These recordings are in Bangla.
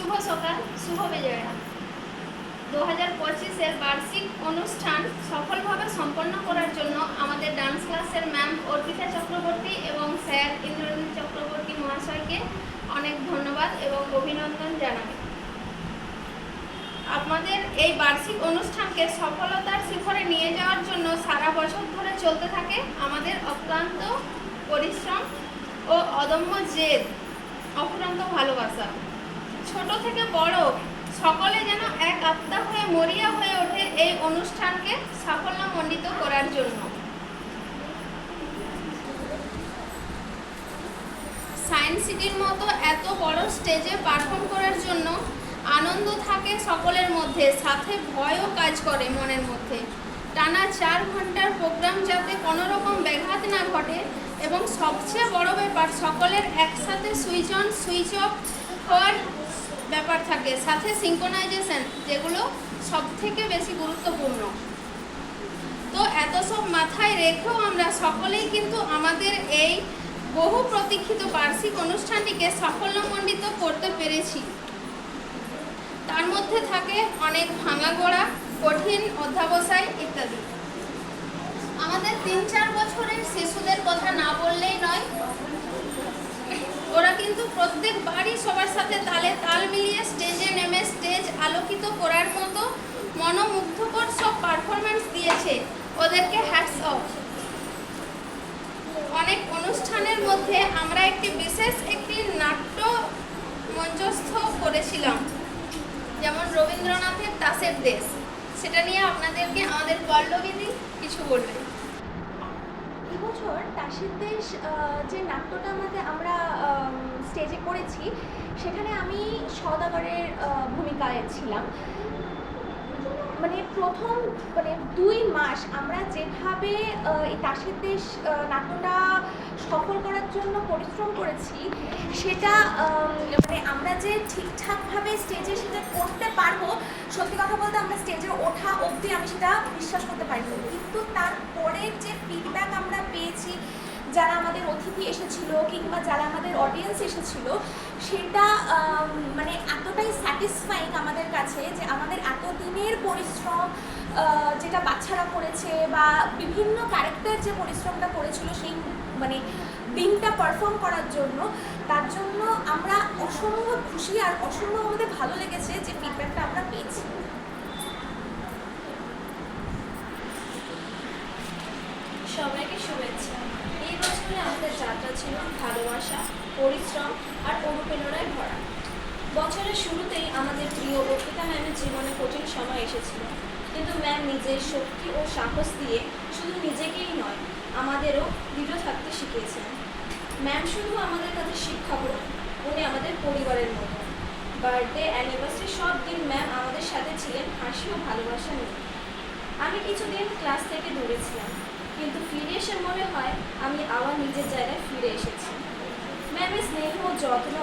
শুভ সকাল, শুভ বিজয়া। 2025-এর বার্ষিক অনুষ্ঠান সফলভাবে সম্পন্ন করার জন্য আমাদের ডান্স ক্লাসের ম্যাম অর্পিতা চক্রবর্তী এবং স্যার ইন্দ্রনীল চক্রবর্তী মহাশয়কে অনেক ধন্যবাদ এবং অভিনন্দন জানাই। আমাদের এই বার্ষিক অনুষ্ঠানকে সফলতার শিখরে নিয়ে যাওয়ার জন্য সারা বছর ধরে চলতে থাকে আমাদের অক্লান্ত পরিশ্রম ও অদম্য জেদ, অফুরন্ত ভালোবাসা। ছোট থেকে বড় সকলে যেন এক আত্মা হয়ে মরিয়া হয়ে ওঠে এই অনুষ্ঠানকে সাফল্যমণ্ডিত করার জন্য। সায়েন্স সিটির মতো এত বড় স্টেজে পারফর্ম করার জন্য আনন্দ থাকে সকলের মধ্যে, সাথে ভয়ও কাজ করে মনের মধ্যে। টানা 4 ঘন্টার প্রোগ্রাম যাতে কোনো রকম ব্যাঘাত না ঘটে এবং সবচেয়ে বড় ব্যাপার সকলের একসাথে সুইচ অন সুইচ অফ হওয়ার ব্যাপার থাকে, সাথে সিঙ্ক্রোনাইজেশন, যেগুলো সব থেকে বেশি গুরুত্বপূর্ণ। তো এত সব মাথায় রেখেও আমরা সকলেই কিন্তু আমাদের এই বহু প্রতীক্ষিত বার্ষিক অনুষ্ঠানটিকে সাফল্যমণ্ডিত করতে পেরেছি। তার মধ্যে থাকে অনেক ভাঙাগোড়া, কঠিন অধ্যাবসায় ইত্যাদি। আমাদের 3-4 বছরের শিশুদের কথা না বললেই নয়। ওরা কিন্তু প্রত্যেকবারই সবার সাথে তালে তাল মিলিয়ে স্টেজে নেমে স্টেজ আলোকিত করার মতো মনোমুগ্ধকর সব পারফরমেন্স দিয়েছে। ওদেরকে হ্যাটস অফ। অনেক অনুষ্ঠানের মধ্যে আমরা একটি নাট্য মঞ্চস্থ করেছিলাম, যেমন রবীন্দ্রনাথের দাসের দেশ। সেটা নিয়ে আপনাদেরকে আমাদের পল্লবীদি কিছু বলবে। এবছর দাসের দেশ যে নাট্যটা আমরা স্টেজে করেছি, সেখানে আমি সওদাগরের ভূমিকায় ছিলাম। প্রথম 2 মাস আমরা যেভাবে এই দাসের দেশ নাট্যটা সফল করার জন্য পরিশ্রম করেছি, সেটা আমরা যে ঠিকঠাকভাবে স্টেজে সেটা করতে পারবো, সত্যি কথা বলতে আমরা স্টেজে ওঠা অবধি আমি সেটা বিশ্বাস করতে পারিনি। কিন্তু তারপরে যে ফিডব্যাক আমরা পেয়েছি, যারা আমাদের অতিথি এসেছিল কিংবা যারা আমাদের অডিয়েন্স এসেছিল, সেটা এতটাই স্যাটিসফাইং আমাদের কাছে যে আমাদের এতদিনের পরিশ্রম যেটা বাচ্চারা করেছে বা বিভিন্ন ক্যারেক্টার যে পরিশ্রমটা করেছিল সেই দিনটা পারফর্ম করার জন্য, তার জন্য আমরা অসম্ভব খুশি আর অসম্ভব আমাদের ভালো লেগেছে যে ফিডব্যাকটা আমরা পেয়েছি। সবাইকে শুভেচ্ছা। এই বছরে আমাদের যাত্রা ছিল ভালোবাসা, পরিশ্রম আর অনুপ্রেরণায় ভরা। বছরের শুরুতেই আমাদের প্রিয় অর্পিতা ম্যামের জীবনে কঠিন সময় এসেছিল, কিন্তু ম্যাম নিজের শক্তি ও সাহস দিয়ে শুধু নিজেকেই নয়, আমাদেরও দৃঢ় থাকতে শিখিয়েছেন। ম্যাম শুধু আমাদের কাছে শিক্ষক নয়, উনি আমাদের পরিবারের মতো। বার্থডে, অ্যানিভার্সারি সব দিন ম্যাম আমাদের সাথে ছিলেন, হাসি ও ভালোবাসা নিয়ে। আমি কিছুদিন ক্লাস থেকে দূরে ছিলাম, কিন্তু ফিরে এসে মনে হয় আমি আবার নিজের জায়গায় ফিরে এসেছি। ম্যামের স্নেহ ও যত্ন,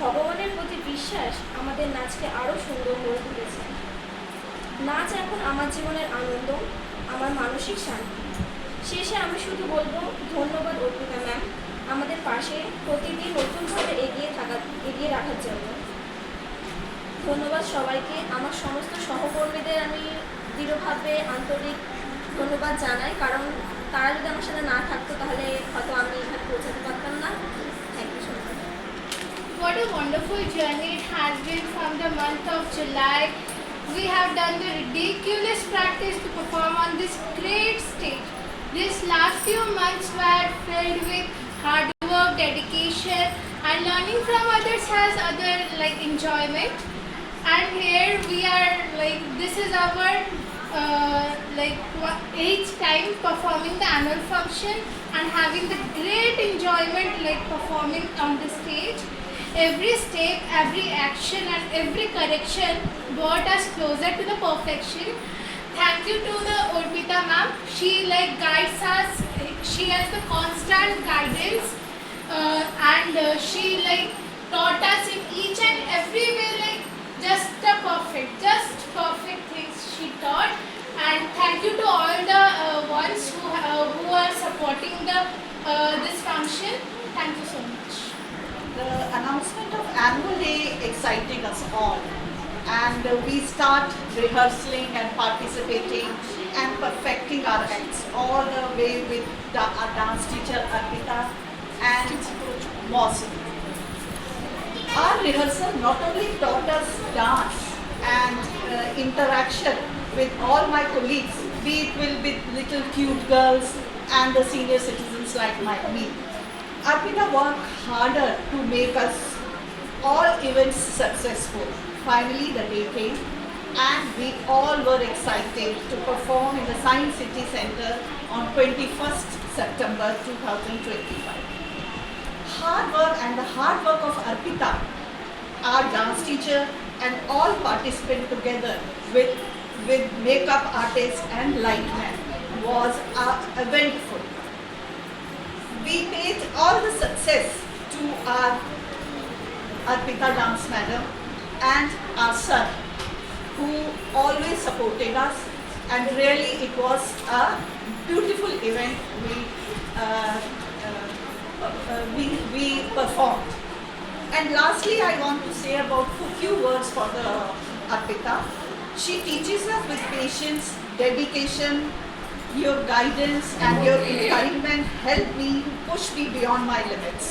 ভগবানের প্রতি বিশ্বাস আমাদের নাচকে আরও সুন্দর করে তুলেছে। নাচ এখন আমার জীবনের আনন্দ, আমার মানসিক শান্তি। শেষে আমি শুধু বলবো ধন্যবাদ অর্পিতা ম্যাম, আমাদের পাশে প্রতিদিন নতুনভাবে এগিয়ে রাখার জন্য। ধন্যবাদ সবাইকে। আমার সমস্ত সহকর্মীদের আমি দৃঢ়ভাবে আন্তরিক ধন্যবাদ জানাই, কারণ তারা যদি আমার সাথে না থাকতো তাহলে হয়তো আমি এখানে পৌঁছাতে পারতাম না। Thank you so much. What a wonderful journey it has been from the month of July. We have done the ridiculous practice to perform on this great stage. This last few months were filled with hard work, dedication, and learning from others has other enjoyment. And here we are this is our 8th time performing the annual function and having the great enjoyment performing on the stage. Every step, every action and every correction brought us closer to the perfection. Thank you to the Orpita ma'am. She guides us. She has the constant guidance and she taught us in each and every way just perfect things she taught. And thank you to all the ones who are supporting this function. Thank you so much. The announcement of annual day exciting us all. and we start rehearsing and participating and perfecting our acts all the way with our dance teacher Arpita and Mosum. Our rehearsal not only taught us dance and interaction with all my colleagues, be it with little cute girls and the senior citizens like me. Arpita worked harder to make us all events successful. Finally, the day came and we all were excited to perform in the Science City Center on 21st September 2025. The hard work of Arpita, our dance teacher, and all participants together with makeup artists and lightmen was eventful. We paid all the success to our Arpita Dance Madam and our sir, who always supported us, and really it was a beautiful event we performed. And lastly, I want to say about a few words for the Arpita. She teaches us with patience, dedication. Your guidance and your encouragement helped me, push me beyond my limits.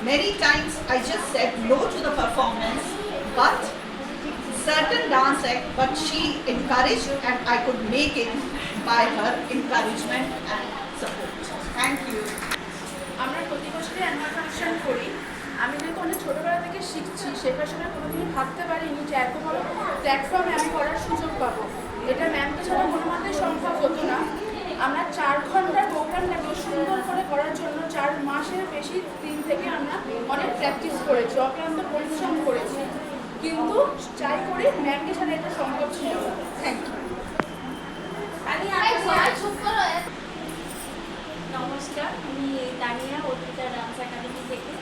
Many times I just said no to the performance, but certain dance act, but she encouraged and I could make it by her encouragement and support. Thank you. আমরা প্রতি বছরই অ্যানুয়াল ফাংশন করি। আমি যেহেতু অনেক ছোটোবেলা থেকে শিখছি, শেখার সময় কোনোদিনই ভাবতে পারিনি যে এত বড় প্ল্যাটফর্মে আমি করার সুযোগ পাবো। এটা ম্যামকে ছাড়া কোনো মতেই সম্ভব হতো না। আমরা 4 ঘন্টার প্রোগ্রামটাকে সুন্দর করে করার জন্য 4 মাসের বেশি দিন থেকে আমরা অনেক প্র্যাকটিস করেছি, অক্লান্ত পরিশ্রম করেছি, কিন্তু চাই করে ম্যামকে ছাড়া এটা সম্ভব ছিল না। Thank you. নমস্কার, আমি তানিয়া অর্পিতা ডান্স একাডেমি থেকে।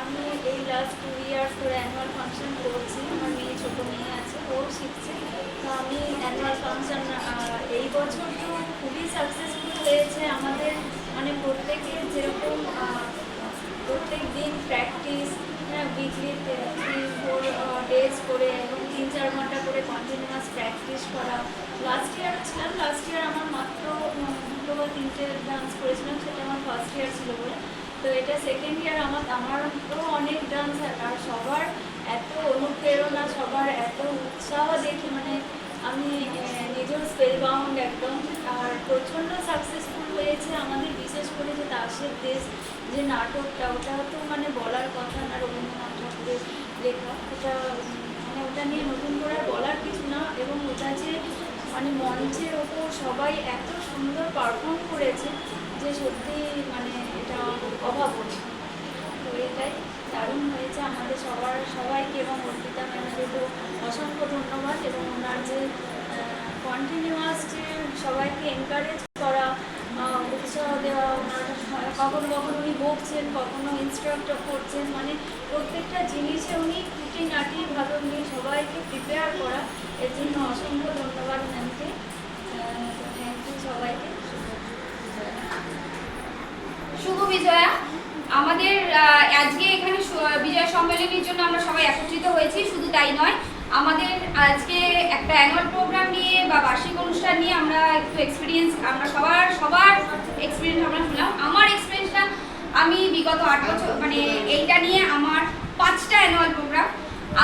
আমি এই লাস্ট 2 ইয়ার্স ধরে অ্যানুয়াল ফাংশন করছি। আমার ছোটো মেয়ে আছে, ও শিখছে। তো আমি অ্যানুয়াল ফাংশন এই বছর তো খুবই সাকসেসফুল হয়েছে। আমাদের মানে প্রত্যেকের যেরকম প্রত্যেক দিন প্র্যাকটিস, উইকলি 3-4 ডেজ করে এবং 3-4 ঘন্টা করে কন্টিনিউয়াস প্র্যাকটিস করা। লাস্ট ইয়ার ছিলাম, লাস্ট ইয়ার আমার মাত্র 2 বা 3টে ডান্স করেছিলাম, সেটা আমার ফার্স্ট ইয়ার ছিল বলে। তো এটা সেকেন্ড ইয়ার আমারও অনেক ডান্স, আর সবার এত অনুপ্রেরণা, সবার এত উৎসাহ দেখে মানে আমি নিজেও স্পেল বাউন্ড একদম। আর প্রচণ্ড সাকসেসফুল হয়েছে আমাদের, বিশেষ করে যে দাসের দেশ যে নাটকটা, ওটা তো মানে বলার কথা না, রবীন্দ্রনাথ ঠাকুরের লেখা। ওটা মানে ওটা নিয়ে নতুন করে বলার কিছু না, এবং ওটা যে মানে মঞ্চের ওপর সবাই এত সুন্দর পারফর্ম করেছে যে সত্যি মানে এটা অভাবনীয়। তো এটাই দারুণ হয়েছে আমাদের সবাইকে, এবং অর্পিতা ম্যামকে তো অসংখ্য ধন্যবাদ। এবং ওনার যে কন্টিনিউয়াস যে সবাইকে এনকারেজ করা, উৎসাহ দেওয়া, ওনার কখনো কখনো উনি বকছেন, কখনো ইনস্ট্রাক্ট করছেন, মানে প্রত্যেকটা জিনিসে উনি খুঁটিনাটিভাবে উনি সবাইকে প্রিপেয়ার করা, এর জন্য অসংখ্য ধন্যবাদ ম্যামকে। থ্যাংক ইউ সবাইকে। শুভ বিজয়া। আমাদের আজকে এখানে বিজয় সম্মেলনের জন্য আমরা সবাই একত্রিত হয়েছি। শুধু তাই নয়, আমাদের আজকে একটা অ্যানুয়াল প্রোগ্রাম নিয়ে বা বার্ষিক অনুষ্ঠান নিয়ে আমরা একটু এক্সপিরিয়েন্স, আমরা সবার এক্সপিরিয়েন্স আমরা শুনলাম। আমার এক্সপিরিয়েন্সটা, আমি বিগত 8 বছর মানে এইটা নিয়ে আমার 5টা অ্যানুয়াল প্রোগ্রাম।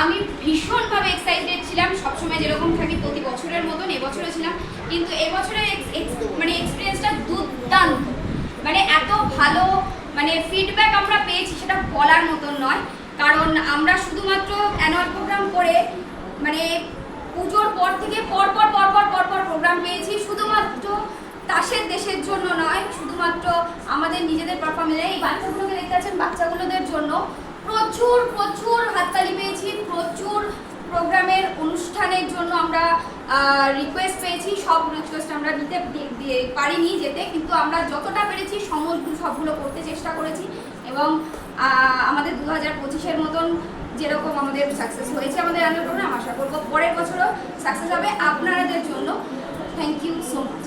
আমি ভীষণভাবে এক্সাইটেড ছিলাম, সবসময় যেরকম থাকি প্রতি বছরের মতন এবছরও ছিলাম, কিন্তু এবছরের মানে এক্সপিরিয়েন্সটা দুর্দান্ত। মানে এত ভালো মানে ফিডব্যাক আমরা পেয়েছি, সেটা বলার মতন নয়। কারণ আমরা শুধুমাত্র অ্যানুয়াল প্রোগ্রাম করে মানে পুজোর পর থেকে পরপর প্রোগ্রাম পেয়েছি, শুধুমাত্র তাসের দেশের জন্য নয়, শুধুমাত্র আমাদের নিজেদের পারফরমেন্স। এই বাচ্চাগুলোকে দেখতে পাচ্ছেন, বাচ্চাগুলোদের জন্য প্রচুর হাততালি পেয়েছি, প্রচুর প্রোগ্রামের অনুষ্ঠানের জন্য আমরা রিকোয়েস্ট পেয়েছি। সব রিকোয়েস্ট আমরা নিতে পারিনি যেতে, কিন্তু আমরা যতটা পেরেছি সবগুলো করতে চেষ্টা করেছি। এবং আমাদের 2025-এর মতন যেরকম আমাদের সাকসেস হয়েছে আমাদের অ্যানুয়াল প্রোগ্রাম, আশা করবো পরের বছরও সাকসেস হবে আপনাদের জন্য। Thank you so much.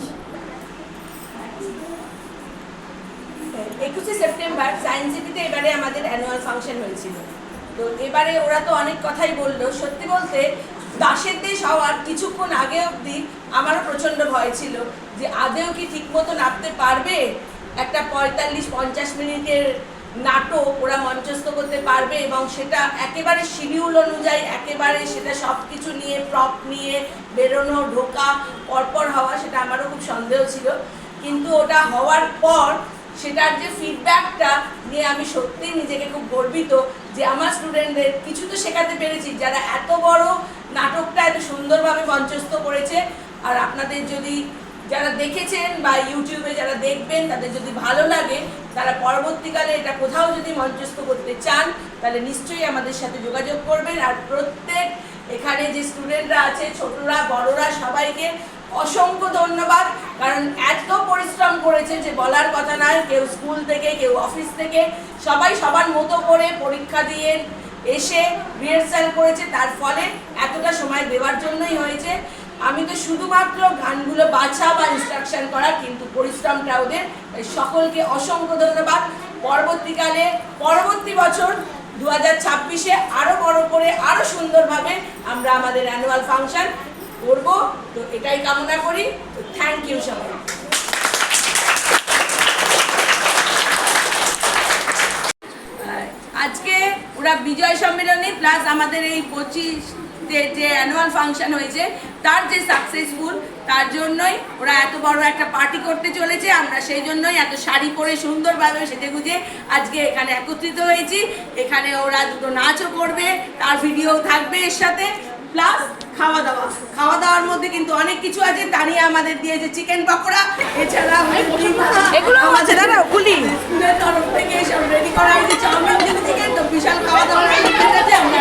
21শে সেপ্টেম্বর সায়েন্স সিটিতে এবারে আমাদের অ্যানুয়াল ফাংশন হয়েছিল। তো তো এবারে ওরা তো অনেক কথাই বললো। সত্যি বলতে দাসের দেশ হওয়ার কিছুক্ষণ আগে অবধি আমারও প্রচণ্ড ভয় ছিল যে আদেও কি ঠিকমতো নামতে পারবে, একটা 45-50 মিনিটের নাটক ওরা মঞ্চস্থ করতে পারবে এবং সেটা একেবারে শিডিউল অনুযায়ী একেবারে সেটা সব কিছু নিয়ে প্রপ নিয়ে বেরোনো ঢোকা পরপর হওয়া, সেটা আমারও খুব সন্দেহ ছিল। কিন্তু ওটা হওয়ার পর সেটার যে ফিডব্যাকটা নিয়ে আমি সত্যিই নিজেকে খুব গর্বিত যে আমার স্টুডেন্টদের কিছু তো শেখাতে পেরেছি, যারা এত বড় নাটকটা এত সুন্দরভাবে মঞ্চস্থ করেছে। আর আপনাদের যদি যারা দেখেছেন বা ইউটিউবে যারা দেখবেন তাদের যদি ভালো লাগে, তারা পরবর্তীকালে এটা কোথাও যদি মঞ্চস্থ করতে চান তাহলে নিশ্চয়ই আমাদের সাথে যোগাযোগ করবেন। আর প্রত্যেক এখানে যে স্টুডেন্টরা আছে, ছোটরা বড়রা, সবাইকে অসংখ্য ধন্যবাদ, কারণ এত পরিশ্রম করেছে যে বলার কথা নয়। কেউ স্কুল থেকে, কেউ অফিস থেকে, সবাই সবার মতো করে পরীক্ষা দিয়ে এসে রিহার্সাল করেছে, তার ফলে এতটা সময় দেওয়ার জন্যই হয়েছে। আমি তো শুধুমাত্র গানগুলো বাছা বা ইনস্ট্রাকশন করা, কিন্তু পরিশ্রমটা ওদের। সকলকে অসংখ্য ধন্যবাদ। পরবর্তীকালে পরবর্তী বছর 2026-এ আরও বড় করে আরও সুন্দরভাবে আমরা আমাদের অ্যানুয়াল ফাংশন করব, তো এটাই কামনা করি। তো থ্যাংক ইউ সবাই। আজকে ওরা বিজয় সম্মেলনী প্লাস আমাদের এই 25 যে অ্যানুয়াল ফাংশন হয়েছে তার যে সাকসেসফুল, তার জন্যই ওরা এত বড় একটা পার্টি করতে চলেছে। আমরা সেই জন্যই এত শাড়ি পরে সুন্দরভাবে সেজে গুজে আজকে এখানে একত্রিত হয়েছি। এখানে ওরা দুটো নাচও করবে, তার ভিডিও থাকবে এর সাথে, প্লাস খাওয়া দাওয়া। খাওয়া দাওয়ার মধ্যে কিন্তু অনেক কিছু আছে। তানিয়া আমাদের দিয়েছে চিকেন পকোড়া, এছাড়া আমাদের স্কুলের তরফ থেকে সব রেডি করা হয়েছে চাউমিন চিলি চিকেন। তো বিশাল খাওয়া দাওয়া আছে আমরা